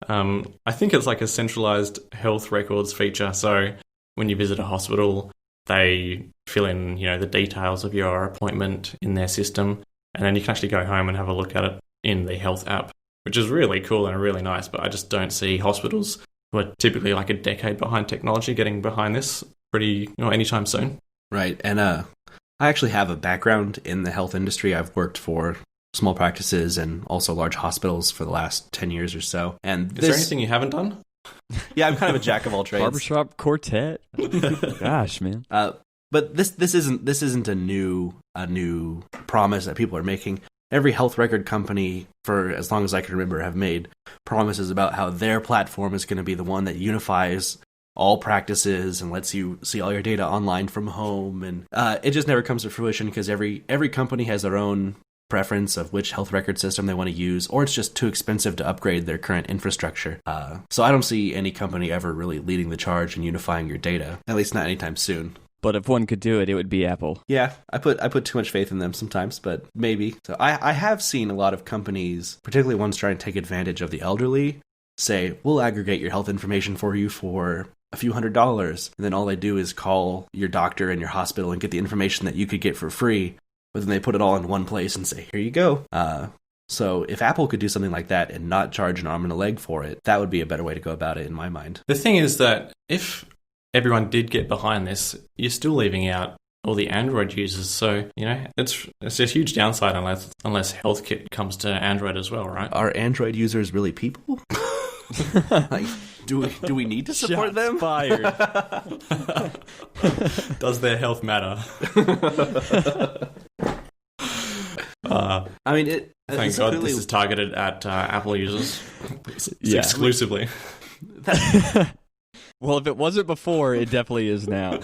I think it's like a centralized health records feature. So when you visit a hospital, they fill in, the details of your appointment in their system, and then you can actually go home and have a look at it in the health app, which is really cool and really nice. But I just don't see hospitals, who are typically like a decade behind technology, getting behind this anytime soon. Right. And I actually have a background in the health industry. I've worked for small practices and also large hospitals for the last 10 years or so. And is there anything you haven't done? Yeah, I'm kind of a jack of all trades. Barbershop quartet. Gosh, man. But this isn't a new promise that people are making. Every health record company, for as long as I can remember, have made promises about how their platform is going to be the one that unifies all practices and lets you see all your data online from home. And it just never comes to fruition because every company has their own preference of which health record system they want to use, or it's just too expensive to upgrade their current infrastructure. So I don't see any company ever really leading the charge and unifying your data, at least not anytime soon. But if one could do it, it would be Apple. Yeah, I put too much faith in them sometimes, but maybe. So I have seen a lot of companies, particularly ones trying to take advantage of the elderly, say, we'll aggregate your health information for you for a few $100s. And then all they do is call your doctor and your hospital and get the information that you could get for free. But then they put it all in one place and say, here you go. So if Apple could do something like that and not charge an arm and a leg for it, that would be a better way to go about it in my mind. The thing is that if everyone did get behind this, you're still leaving out all the Android users. So, it's a huge downside unless HealthKit comes to Android as well, right? Are Android users really people? Like, do we need to support Shots them? Fired. Does their health matter? I mean, thank God this is targeted at Apple users exclusively. Well, if it wasn't before, it definitely is now.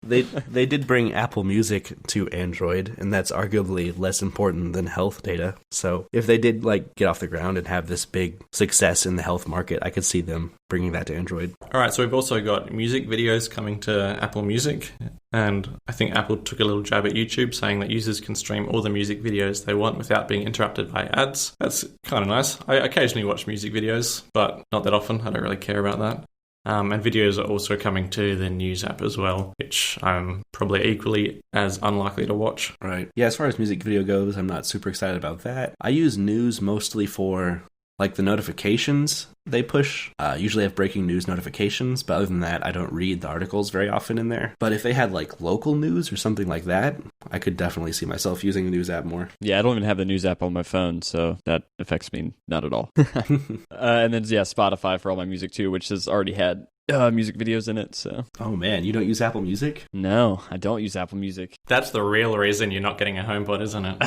They did bring Apple Music to Android, and that's arguably less important than health data. So if they did get off the ground and have this big success in the health market, I could see them bringing that to Android. All right, so we've also got music videos coming to Apple Music, and I think Apple took a little jab at YouTube, saying that users can stream all the music videos they want without being interrupted by ads. That's kind of nice. I occasionally watch music videos, but not that often. I don't really care about that. And videos are also coming to the News app as well, which I'm probably equally as unlikely to watch. Right. Yeah, as far as music video goes, I'm not super excited about that. I use News mostly for the notifications they push. Usually have breaking news notifications, but other than that, I don't read the articles very often in there. But if they had local news or something like that, I could definitely see myself using the News app more. Yeah, I don't even have the News app on my phone, so that affects me not at all. And then, Spotify for all my music too, which has already had music videos in it. So. Oh man, you don't use Apple Music? No, I don't use Apple Music. That's the real reason you're not getting a HomePod, isn't it?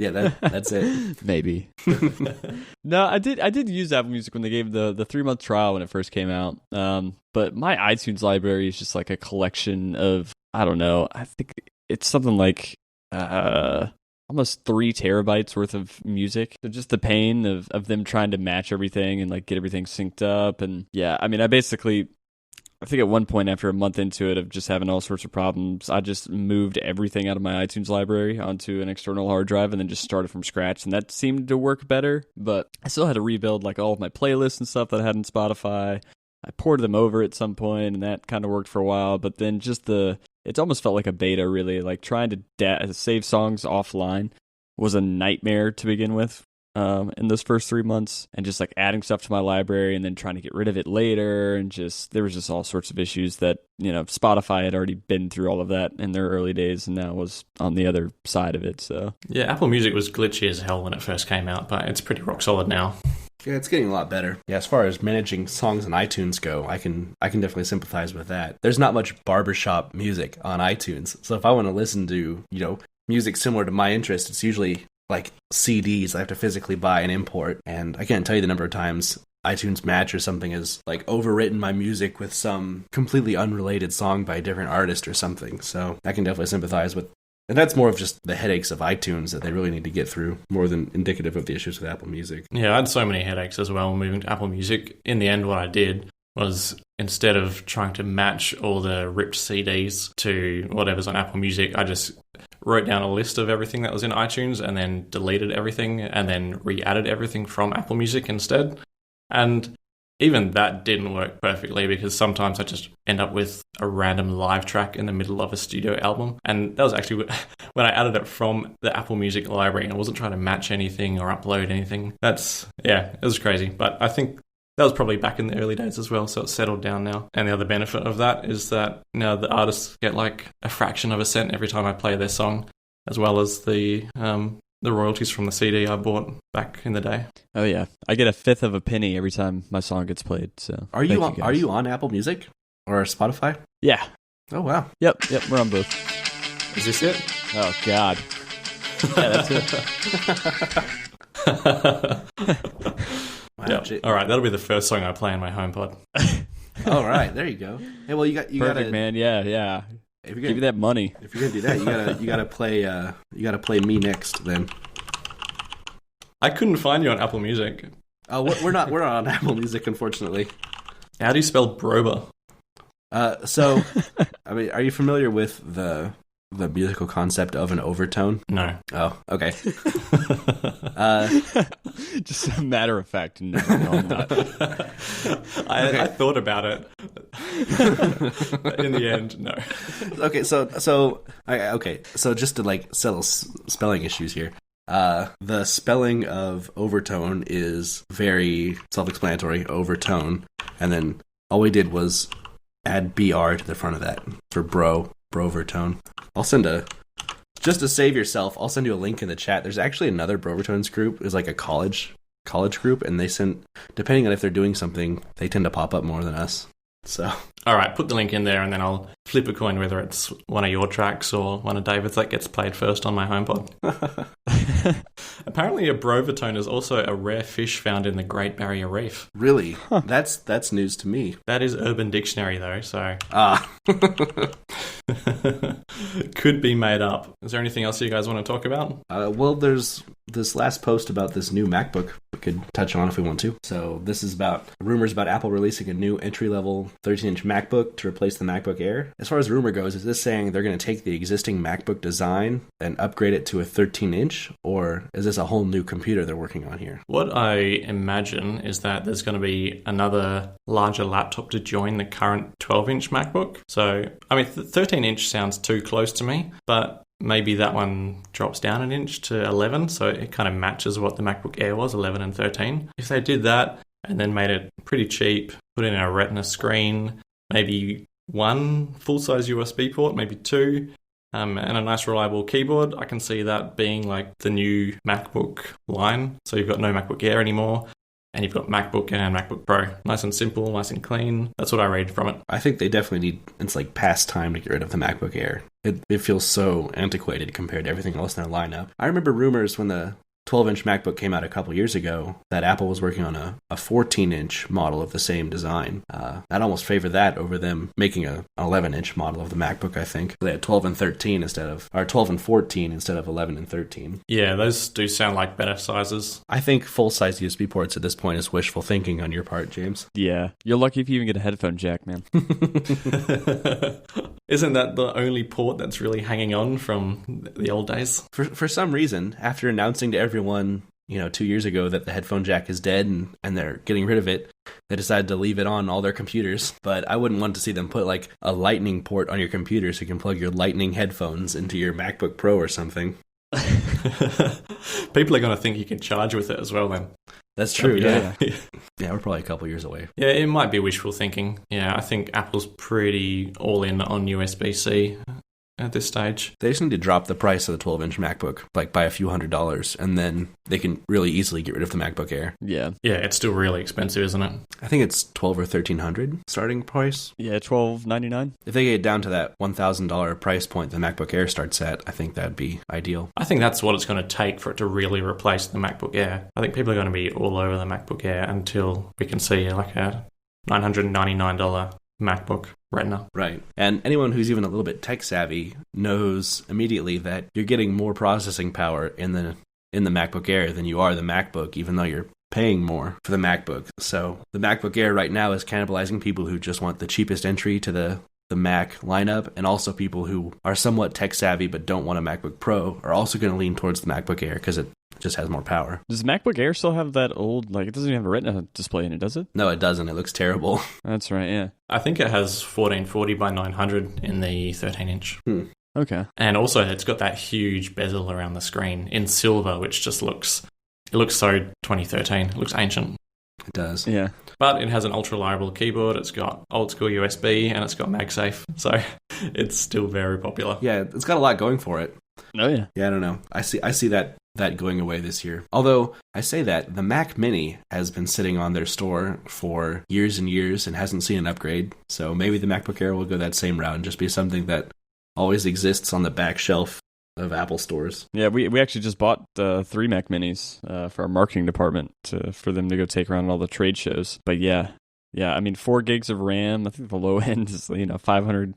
Yeah, that's it. Maybe. No, I did use Apple Music when they gave the 3-month trial when it first came out. But my iTunes library is just a collection of, I don't know, I think it's something like almost 3 terabytes worth of music. So just the pain of them trying to match everything and get everything synced up. And yeah, I mean, I think at one point after a month into it of just having all sorts of problems, I just moved everything out of my iTunes library onto an external hard drive and then just started from scratch. And that seemed to work better, but I still had to rebuild all of my playlists and stuff that I had in Spotify. I ported them over at some point and that kind of worked for a while, but then it almost felt like a beta really, trying to save songs offline was a nightmare to begin with. in those first 3 months, and just like adding stuff to my library and then trying to get rid of it later, and just there was just all sorts of issues that Spotify had already been through all of that in their early days, and now was on the other side of it. So yeah, Apple Music was glitchy as hell when it first came out, but it's pretty rock solid now. Yeah, it's getting a lot better. Yeah, as far as managing songs on iTunes go, I can definitely sympathize with that. There's not much barbershop music on iTunes, so if I want to listen to music similar to my interest, it's usually like CDs I have to physically buy and import, and I can't tell you the number of times iTunes Match or something has like overwritten my music with some completely unrelated song by a different artist or something. So I can definitely sympathize with. And that's more of just the headaches of iTunes that they really need to get through, more than indicative of the issues with Apple Music. Yeah, I had so many headaches as well moving to Apple Music. In the end, what I did was, instead of trying to match all the ripped CDs to whatever's on Apple Music, I just wrote down a list of everything that was in iTunes and then deleted everything and then re-added everything from Apple Music instead. And even that didn't work perfectly, because sometimes I just end up with a random live track in the middle of a studio album. And that was actually when I added it from the Apple Music library. I wasn't trying to match anything or upload anything. It was crazy. But I think that was probably back in the early days as well, so it's settled down now. And the other benefit of that is that now the artists get like a fraction of a cent every time I play their song, as well as the royalties from the CD I bought back in the day. Oh yeah, I get a fifth of a penny every time my song gets played. So are you on Apple Music or Spotify? Yeah. Oh wow. Yep, we're on both. Is this it? Oh god. Yeah, that's it. Wow, yep. All right, that'll be the first song I play on my HomePod. All right, there you go. Hey, well, you Perfect, gotta, man. Yeah. If you're gonna, give you that money. If you're gonna do that, you gotta play me next then. I couldn't find you on Apple Music. Oh, we're not on Apple Music, unfortunately. How do you spell Brober? So, I mean, are you familiar with the musical concept of an overtone? No. Oh, okay. Just a matter of fact. No, I'm not. I thought about it. In the end, no. Okay, so just to like settle spelling issues here. The spelling of overtone is very self-explanatory, overtone, and then all we did was add BR to the front of that for brovertone. Just to save yourself, I'll send you a link in the chat. There's actually another Brovertones group. It's like a college group, and they send, depending on if they're doing something, they tend to pop up more than us. So, all right, put the link in there, and then I'll flip a coin whether it's one of your tracks or one of David's that gets played first on my HomePod. Apparently, a brovertone is also a rare fish found in the Great Barrier Reef. Really? Huh. That's news to me. That is Urban Dictionary, though, so... Could be made up. Is there anything else you guys want to talk about? Well, there's this last post about this new MacBook we could touch on if we want to. So this is about rumors about Apple releasing a new entry-level 13-inch MacBook to replace the MacBook Air. As far as rumor goes, is this saying they're going to take the existing MacBook design and upgrade it to a 13-inch, or is this a whole new computer they're working on here? What I imagine is that there's going to be another larger laptop to join the current 12-inch MacBook. So, I mean, 13-inch sounds too close to me, but maybe that one drops down an inch to 11, so it kind of matches what the MacBook Air was, 11 and 13. If they did that and then made it pretty cheap, put in a Retina screen, maybe one full-size USB port, maybe two, and a nice reliable keyboard, I can see that being like the new MacBook line. So you've got no MacBook Air anymore, and you've got MacBook and MacBook Pro. Nice and simple, nice and clean. That's what I read from it. I think they definitely need, it's like past time to get rid of the MacBook Air. It feels so antiquated compared to everything else in their lineup. I remember rumors when the 12-inch MacBook came out a couple years ago that Apple was working on a 14-inch model of the same design. I'd almost favor that over them making an 11-inch model of the MacBook, I think. They had 12 and 13 or 12 and 14 instead of 11 and 13. Yeah, those do sound like better sizes. I think full-size USB ports at this point is wishful thinking on your part, James. Yeah, you're lucky if you even get a headphone jack, man. Isn't that the only port that's really hanging on from the old days? For some reason, after announcing to everyone, 2 years ago that the headphone jack is dead and they're getting rid of it, they decided to leave it on all their computers. But I wouldn't want to see them put like a lightning port on your computer so you can plug your lightning headphones into your MacBook Pro or something. People are going to think you can charge with it as well then. That's true, yeah. Yeah. Yeah, we're probably a couple years away. Yeah, it might be wishful thinking. Yeah, I think Apple's pretty all in on USB-C at this stage. They just need to drop the price of the 12-inch MacBook, like by a few $100s, and then they can really easily get rid of the MacBook Air. Yeah. Yeah, it's still really expensive, isn't it? I think it's $1,200 or $1,300 starting price. Yeah, $12.99. If they get down to that $1,000 price point the MacBook Air starts at, I think that'd be ideal. I think that's what it's going to take for it to really replace the MacBook Air. I think people are going to be all over the MacBook Air until we can see like a $999 MacBook Retina. Right. And anyone who's even a little bit tech savvy knows immediately that you're getting more processing power in the MacBook Air than you are the MacBook, even though you're paying more for the MacBook. So the MacBook Air right now is cannibalizing people who just want the cheapest entry to the Mac lineup, and also people who are somewhat tech savvy but don't want a MacBook Pro are also going to lean towards the MacBook Air because it just has more power. Does MacBook Air still have that old, like, it doesn't even have a Retina display in it, does it? No, it doesn't. It looks terrible. That's right, yeah. I think it has 1440 by 900 in the 13-inch. Okay. And also it's got that huge bezel around the screen in silver, which just looks so 2013. It looks ancient. It does. Yeah. But it has an ultra-reliable keyboard, it's got old-school USB, and it's got MagSafe. So it's still very popular. Yeah, it's got a lot going for it. Oh, yeah. Yeah, I don't know. I see that going away this year. Although, I say that, the Mac Mini has been sitting on their store for years and years and hasn't seen an upgrade. So maybe the MacBook Air will go that same route and just be something that always exists on the back shelf of Apple stores. Yeah, we actually just bought 3 Mac Minis for our marketing department for them to go take around all the trade shows. But yeah, I mean, 4 gigs of RAM. I think the low end is 500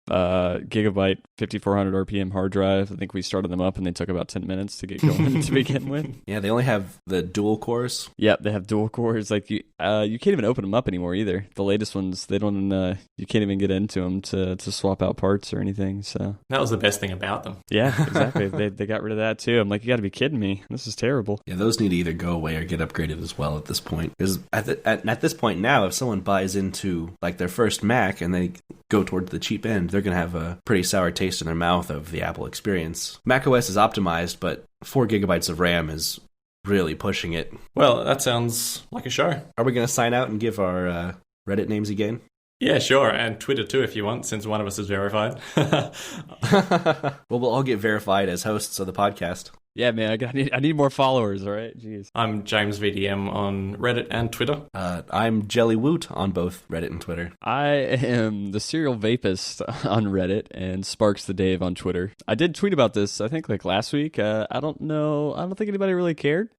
gigabyte 5400 RPM hard drive. I think we started them up and they took about 10 minutes to get going to begin with. Yeah, they only have the dual cores. Yep, they have dual cores. Like you can't even open them up anymore either. The latest ones, they don't. You can't even get into them to swap out parts or anything. So that was the best thing about them. Yeah, exactly. they got rid of that too. I'm like, you got to be kidding me. This is terrible. Yeah, those need to either go away or get upgraded as well at this point. Because at this point now, if someone buys into like their first Mac and they go towards the cheap end, they're going to have a pretty sour taste in their mouth of the Apple experience. macOS is optimized, but 4 gigabytes of RAM is really pushing it. Well, that sounds like a show. Are we going to sign out and give our Reddit names again? Yeah, sure. And Twitter too, if you want, since one of us is verified. Well, we'll all get verified as hosts of the podcast. Yeah, man, I need more followers, all right? Jeez. I'm James VDM on Reddit and Twitter. I'm Jelly Woot on both Reddit and Twitter. I am the Serial Vapist on Reddit and Sparks the Dave on Twitter. I did tweet about this, I think, like last week. I don't know. I don't think anybody really cared.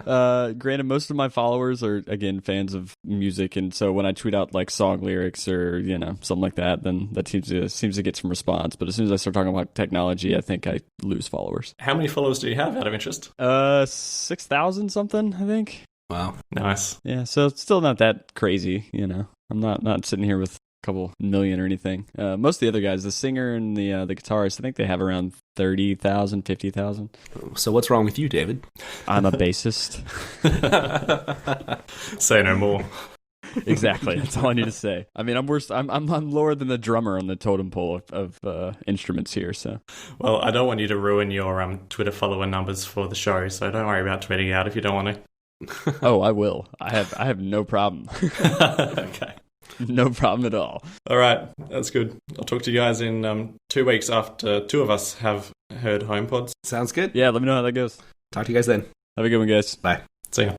Granted, most of my followers are, again, fans of music, and so when I tweet out like song lyrics or, something like that, then that seems to get some response. But as soon as I start talking about technology, I think I lose followers. How many followers do you have out of interest? 6,000 something, I think. Wow. Nice. Yeah, so it's still not that crazy, I'm not sitting here with a couple million or anything. Most of the other guys, the singer and the guitarist, I think they have around 30,000, 50,000. So what's wrong with you, David? I'm a bassist. Say no more. Exactly. That's all I need to say. I mean, I'm worse. I'm lower than the drummer on the totem pole of instruments here. So, well, I don't want you to ruin your Twitter follower numbers for the show. So don't worry about tweeting out if you don't want to. Oh, I will. I have no problem. Okay. No problem at all. All right, that's good. I'll talk to you guys in 2 weeks after 2 of us have heard HomePods. Sounds good. Yeah, let me know how that goes. Talk to you guys then. Have a good one, guys. Bye. See ya.